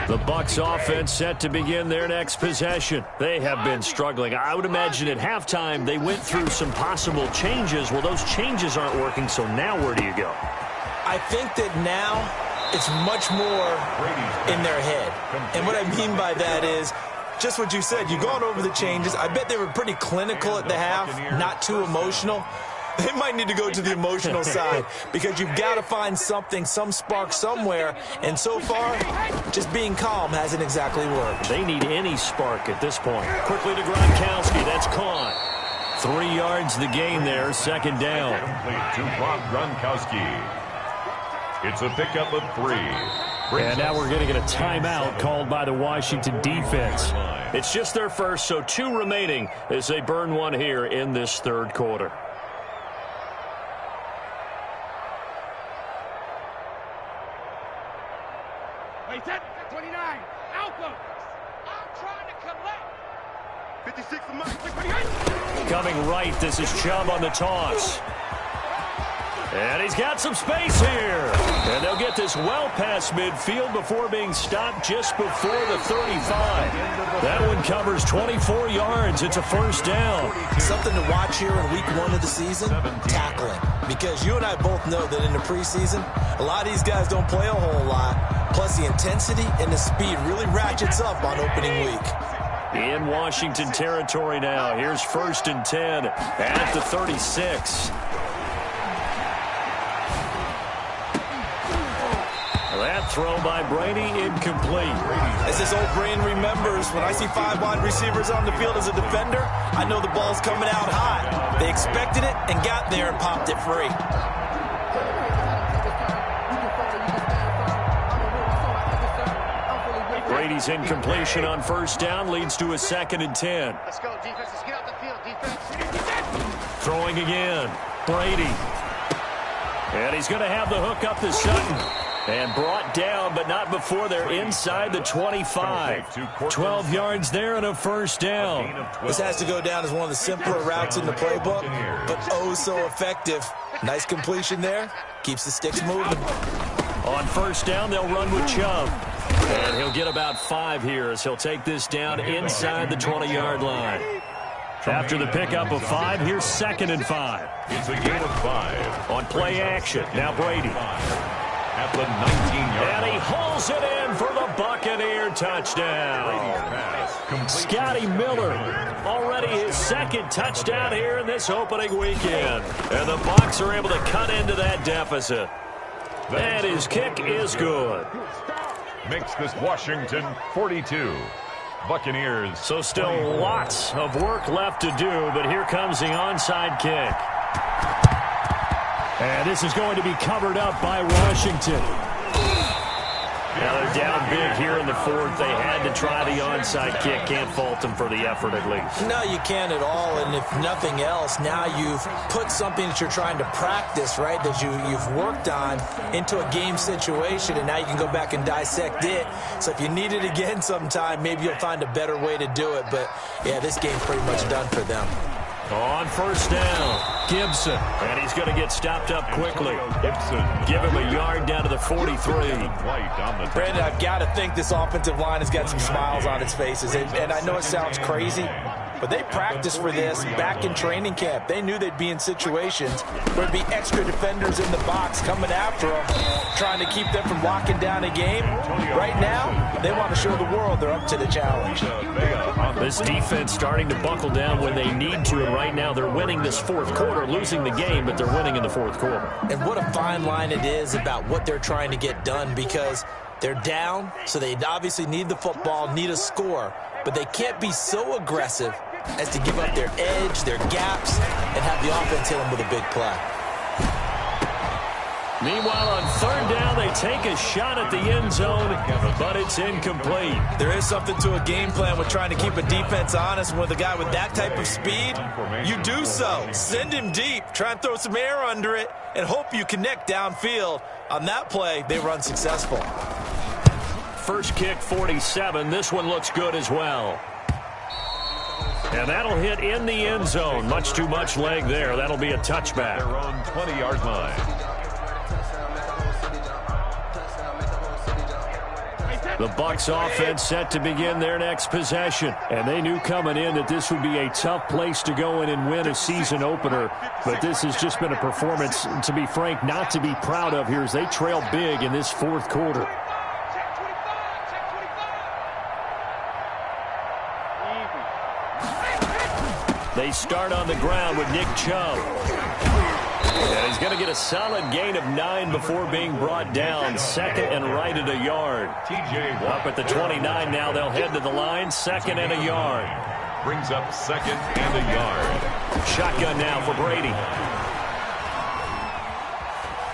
The Bucs offense set to begin their next possession. They have been struggling. I would imagine at halftime they went through some possible changes. Well, those changes aren't working, so now where do you go? I think that now it's much more in their head. And what I mean by that is just what you said. You've gone over the changes. I bet they were pretty clinical at the half, not too emotional. They might need to go to the emotional side because you've got to find something, some spark somewhere. And so far, just being calm hasn't exactly worked. They need any spark at this point. Quickly to Gronkowski. That's caught. 3 yards the gain there, 2nd down. Complete to Rob Gronkowski. It's a pickup of 3. And now we're going to get a timeout called by the Washington defense. It's just their first, so 2 remaining as they burn one here in this 3rd quarter. Wait, 29. Alpha. I'm trying to collect. 56 of mine. Coming right, this is Chubb on the toss. And he's got some space here. And they'll get this well past midfield before being stopped just before the 35. That one covers 24 yards. It's a first down. Something to watch here in week 1 of the season, tackling. Because you and I both know that in the preseason, a lot of these guys don't play a whole lot. Plus, the intensity and the speed really ratchets up on opening week. In Washington territory now. Here's 1st and 10 at the 36. That throw by Brady incomplete. As this old brain remembers, when I see 5 wide receivers on the field as a defender, I know the ball's coming out high. They expected it and got there and popped it free. Brady's incompletion on 1st down leads to a 2nd and 10. Let's go, defense. Let's get out the field, defense. Throwing again. Brady. And he's going to have the hook up to Sutton. And brought down, but not before they're inside the 25. 12 yards there and a first down. This has to go down as one of the simpler routes in the playbook, but oh so effective. Nice completion there. Keeps the sticks moving. On 1st down, they'll run with Chubb. And he'll get about 5 here as he'll take this down inside the 20-yard line. After the pickup of 5, here's 2nd and 5. It's a gain of 5. On play action, now Brady. At the 19-yard And he hauls it in for the Buccaneer touchdown. Scotty Miller, already his 2nd touchdown here in this opening weekend. And the Bucs are able to cut into that deficit. And his kick is good. Makes this Washington 42. Buccaneers. So still lots of work left to do, but here comes the onside kick. And this is going to be covered up by Washington. Now they're down big here in the 4th. They had to try the onside kick. Can't fault them for the effort at least. No, you can't at all. And if nothing else, now you've put something that you're trying to practice, right, that you've worked on into a game situation, and now you can go back and dissect it. So if you need it again sometime, maybe you'll find a better way to do it. But, yeah, this game's pretty much done for them. On 1st down, Gibson. And he's going to get stopped up quickly. Gibson. Give him a yard down to the 43. Brandon, I've got to think this offensive line has got some smiles on its faces. And I know it sounds crazy, but they practiced for this back in training camp. They knew they'd be in situations where there'd be extra defenders in the box coming after them, trying to keep them from locking down a game. Right now, they want to show the world they're up to the challenge. This defense starting to buckle down when they need to, and right now they're winning this 4th quarter, losing the game, but they're winning in the 4th quarter. And what a fine line it is about what they're trying to get done, because they're down, so they obviously need the football, need a score, but they can't be so aggressive as to give up their edge, their gaps, and have the offense hit them with a big play. Meanwhile, on 3rd down, they take a shot at the end zone, but it's incomplete. There is something to a game plan with trying to keep a defense honest. With a guy with that type of speed, you do so. Send him deep, try and throw some air under it, and hope you connect downfield. On that play, they run successful. First kick, 47. This one looks good as well. And that'll hit in the end zone. Much too much leg there. That'll be a touchback. Their own 20-yard line. The Bucs offense set to begin their next possession. And they knew coming in that this would be a tough place to go in and win a season opener. But this has just been a performance, to be frank, not to be proud of here as they trail big in this 4th quarter. They start on the ground with Nick Chubb. And he's going to get a solid gain of 9 before being brought down. 2nd and right at a yard. Up at the 29 now. They'll head to the line. 2nd and a yard. Brings up 2nd and a yard. Shotgun now for Brady.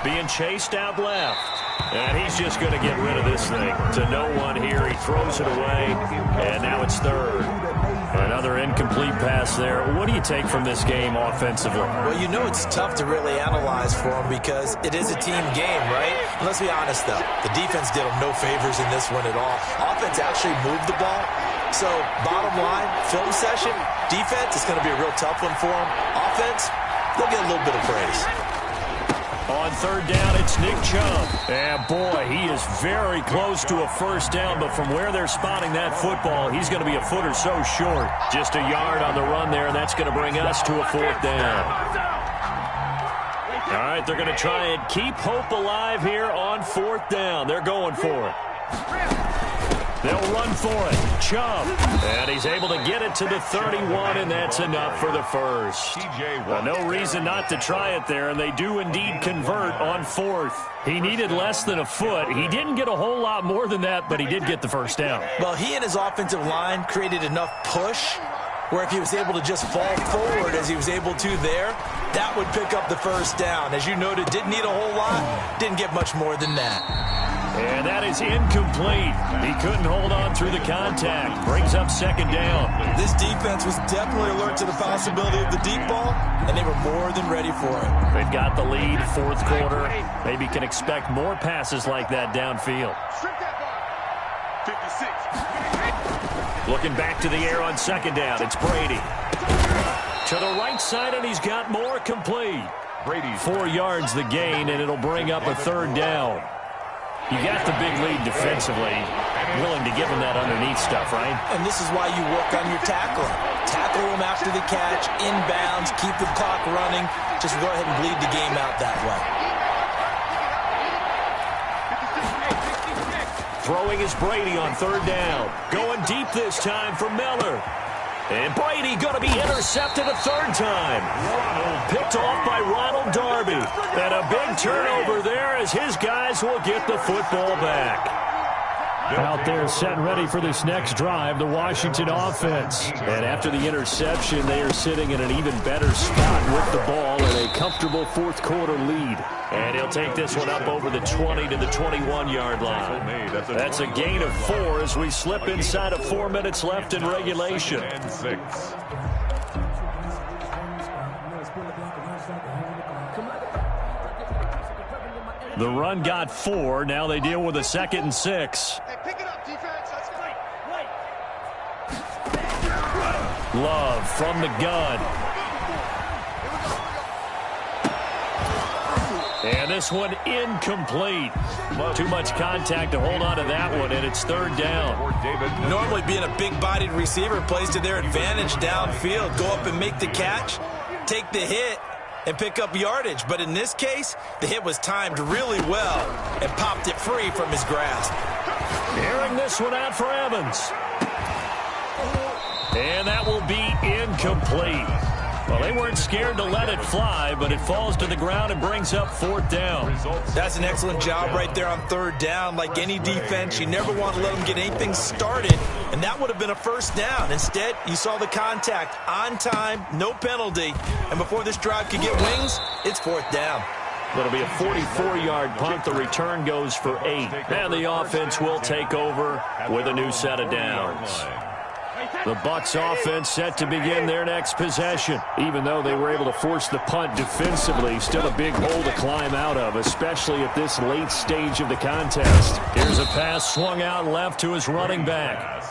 Being chased out left. And he's just going to get rid of this thing to no one here. He throws it away. And now it's 3rd. Another incomplete pass there. What do you take from this game offensively? Well, you know it's tough to really analyze for them because it is a team game, right? And let's be honest, though. The defense did them no favors in this one at all. Offense actually moved the ball. So, bottom line, film session, defense is going to be a real tough one for them. Offense, they'll get a little bit of praise. On third down, it's Nick Chubb. And boy, he is very close to a first down, but from where they're spotting that football, he's going to be a foot or so short. Just a yard on the run there, and that's going to bring us to a fourth down. All right, they're going to try and keep hope alive here on fourth down. They're going for it. They'll run for it. Chubb. And he's able to get it to the 31, and that's enough for the first. Well, no reason not to try it there, and they do indeed convert on fourth. He needed less than a foot. He didn't get a whole lot more than that, but he did get the first down. Well, he and his offensive line created enough push where if he was able to just fall forward as he was able to there, that would pick up the first down. As you noted, didn't need a whole lot, didn't get much more than that. And that is incomplete. He couldn't hold on through the contact. Brings up second down. This defense was definitely alert to the possibility of the deep ball, and they were more than ready for it. They've got the lead, fourth quarter. Maybe can expect more passes like that downfield. 56. Looking back to the air on second down. It's Brady. To the right side, and he's got more complete. Brady. 4 yards the gain, and it'll bring up a third down. You got the big lead defensively. Willing to give him that underneath stuff, right? And this is why you work on your tackling. Tackle him after the catch, inbounds, keep the clock running. Just go ahead and bleed the game out that way. Throwing is Brady on third down. Going deep this time for Miller. And Brady going to be intercepted a third time. Picked off by Ronald Darby. And a big turnover there as his guys will get the football back. Out there set and ready for this next drive, the Washington offense. And after the interception, they are sitting in an even better spot with the ball in a comfortable fourth quarter lead. And he'll take this one up over the 20 to the 21-yard line. That's a gain of 4 as we slip inside of 4 minutes left in regulation. And 6. The run got 4. Now they deal with a 2nd and 6. Hey, pick it up, defense. That's great. Love from the gun. And this one incomplete. Too much contact to hold on to that one, and it's third down. Normally being a big-bodied receiver plays to their advantage downfield. Go up and make the catch, take the hit, and pick up yardage. But in this case, the hit was timed really well and popped it free from his grasp. Airing this one out for Evans. And that will be incomplete. Well, they weren't scared to let it fly, but it falls to the ground and brings up fourth down. That's an excellent job right there on third down. Like any defense, you never want to let them get anything started, and that would have been a first down. Instead, you saw the contact on time, no penalty, and before this drive could get wings, it's fourth down. It'll be a 44-yard punt. The return goes for 8. And the offense will take over with a new set of downs. The Bucs offense set to begin their next possession. Even though they were able to force the punt defensively, still a big hole to climb out of, especially at this late stage of the contest. Here's a pass swung out left to his running back.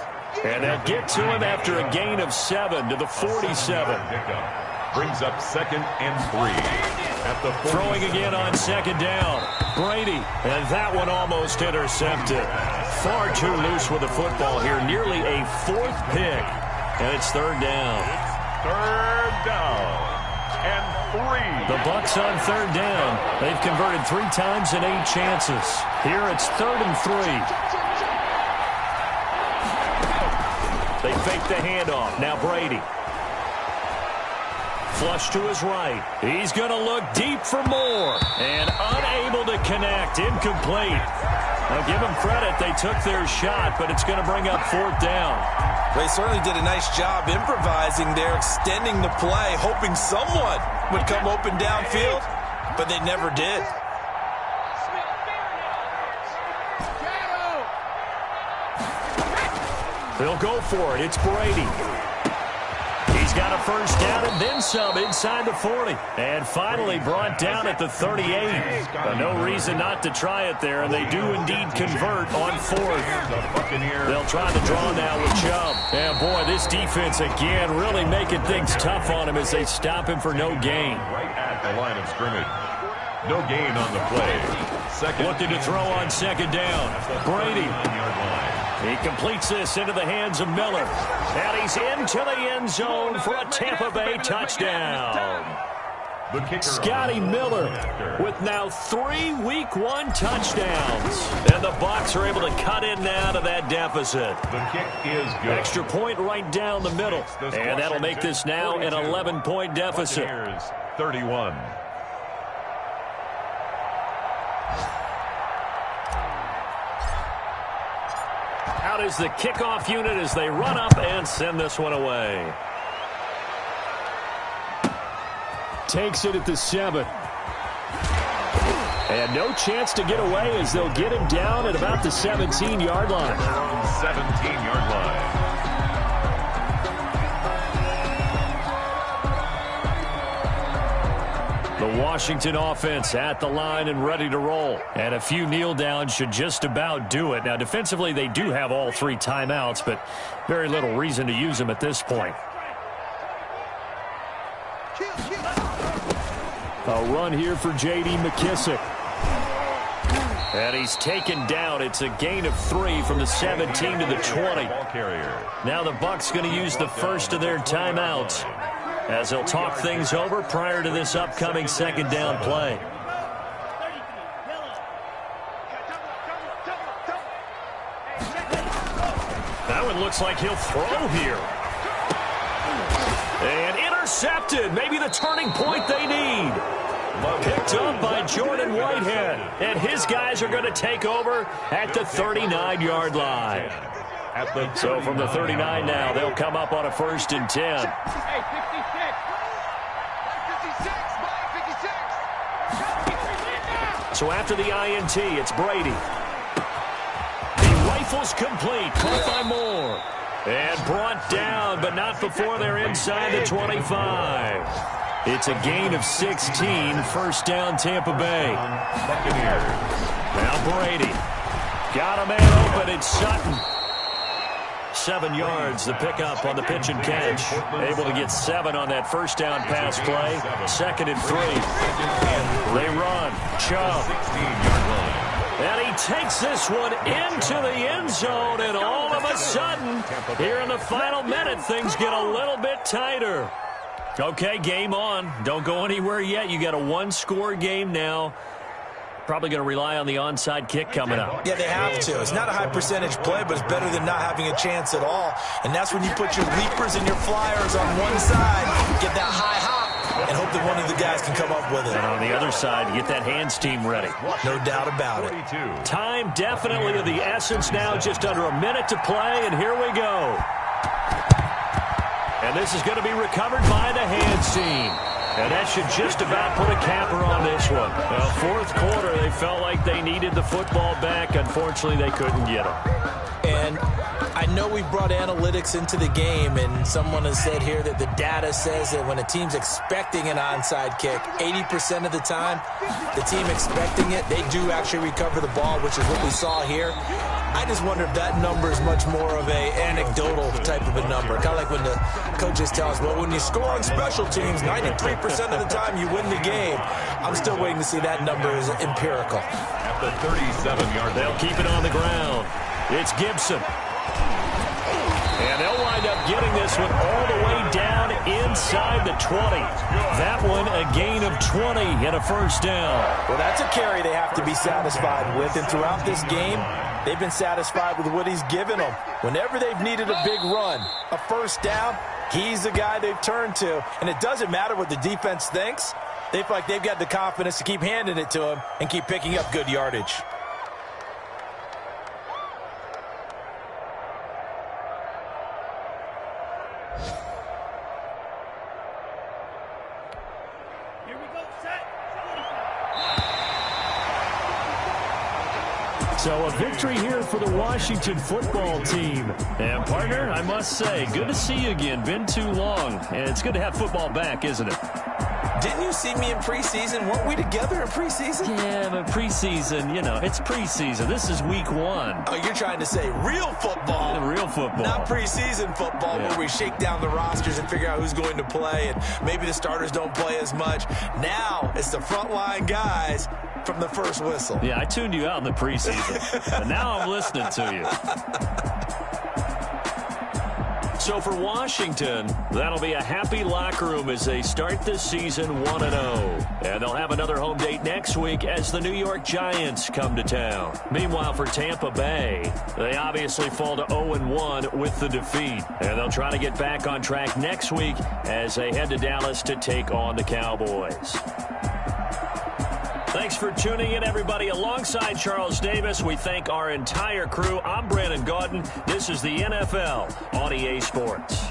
And they'll get to him after a gain of 7 to the 47. Brings up 2nd and 3. At the Throwing again on second down. Brady, and that one almost intercepted. Far too loose with the football here. Nearly a 4th pick. And it's third down. Third down. And 3. The Bucs on third down. They've converted 3 times in 8 chances. Here it's 3rd and 3. They fake the handoff. Now Brady. Flush to his right. He's going to look deep for more. And unable to connect. Incomplete. Now give them credit. They took their shot, but it's going to bring up fourth down. They certainly did a nice job improvising there, extending the play, hoping someone would come open downfield, but they never did. They'll go for it. It's Brady. He's got a first down and then some inside the 40. And finally brought down at the 38. But no reason not to try it there, and they do indeed convert on fourth. They'll try the draw now with Chubb. And boy, this defense again really making things tough on him as they stop him for no gain. Right at the line of scrimmage. No gain on the play. Looking to throw on second down. Brady. He completes this into the hands of Miller. And he's into the end zone for a Tampa Bay touchdown. Scotty Miller with now 3 Week 1 touchdowns. And the Bucs are able to cut in now to that deficit. The kick is good. Extra point right down the middle. And that'll make this now an 11-point deficit. 31. Out is the kickoff unit as they run up and send this one away. Takes it at the 7. And no chance to get away as they'll get him down at about the 17-yard line. 17-yard line. The Washington offense at the line and ready to roll. And a few kneel downs should just about do it. Now, defensively, they do have all 3 timeouts, but very little reason to use them at this point. A run here for J.D. McKissick. And he's taken down. It's a gain of 3 from the 17 to the 20. Now the Bucs going to use the first of their timeouts as they'll talk things over prior to this upcoming second down play. That one looks like he'll throw here. And intercepted. Maybe the turning point they need. Picked up by Jordan Whitehead. And his guys are going to take over at the 39-yard line. So from the 39 now, they'll come up on a 1st and 10. So after the INT, it's Brady. He rifles complete. Caught by Moore. And brought down, but not before they're inside the 25. It's a gain of 16. 1st down, Tampa Bay. Now Brady. Got a man open. It's Sutton. 7 yards, the pickup on the pitch and catch. Able to get 7 on that 1st down pass play. 2nd and 3. They run. Chubb. And he takes this one into the end zone, and all of a sudden, here in the final minute, things get a little bit tighter. Okay, game on. Don't go anywhere yet. You got a 1-score game now. Probably going to rely on the onside kick coming up. Yeah, they have to. It's not a high percentage play, but it's better than not having a chance at all. And that's when you put your leapers and your flyers on one side, get that high hop, and hope that one of the guys can come up with it. And on the other side, get that hands team ready. No doubt about it. Time definitely of the essence now. Just under a minute to play, and here we go. And this is going to be recovered by the hands team. And that should just about put a capper on this one. Well, 4th quarter, they felt like they needed the football back. Unfortunately, they couldn't get it. And I know we brought analytics into the game, and someone has said here that the data says that when a team's expecting an onside kick, 80% of the time, the team expecting it, they do actually recover the ball, which is what we saw here. I just wonder if that number is much more of a anecdotal type of a number. Kind of like when the coaches tell us, well, when you score on special teams, 93% of the time you win the game. I'm still waiting to see that number is empirical. At the 37-yard line. They'll keep it on the ground. It's Gibson. And they'll wind up getting this one all the way down inside the 20. That one a gain of 20 and a 1st down. Well, that's a carry they have to be satisfied with. And throughout this game, they've been satisfied with what he's given them. Whenever they've needed a big run, a 1st down, he's the guy they've turned to. And it doesn't matter what the defense thinks. They feel like they've got the confidence to keep handing it to him and keep picking up good yardage. So a victory here for the Washington football team. And, partner, I must say, good to see you again. Been too long. And it's good to have football back, isn't it? Didn't you see me in preseason? Weren't we together in preseason? Yeah, but preseason, you know, it's preseason. This is week 1. Oh, you're trying to say real football. Real football. Not preseason football where we shake down the rosters and figure out who's going to play, and maybe the starters don't play as much. Now it's the frontline guys from the first whistle. Yeah, I tuned you out in the preseason, but now I'm listening to you. So for Washington, that'll be a happy locker room as they start this season 1-0. And they'll have another home date next week as the New York Giants come to town. Meanwhile, for Tampa Bay, they obviously fall to 0-1 with the defeat. And they'll try to get back on track next week as they head to Dallas to take on the Cowboys. Thanks for tuning in, everybody. Alongside Charles Davis, we thank our entire crew. I'm Brandon Gaudin. This is the NFL on EA Sports.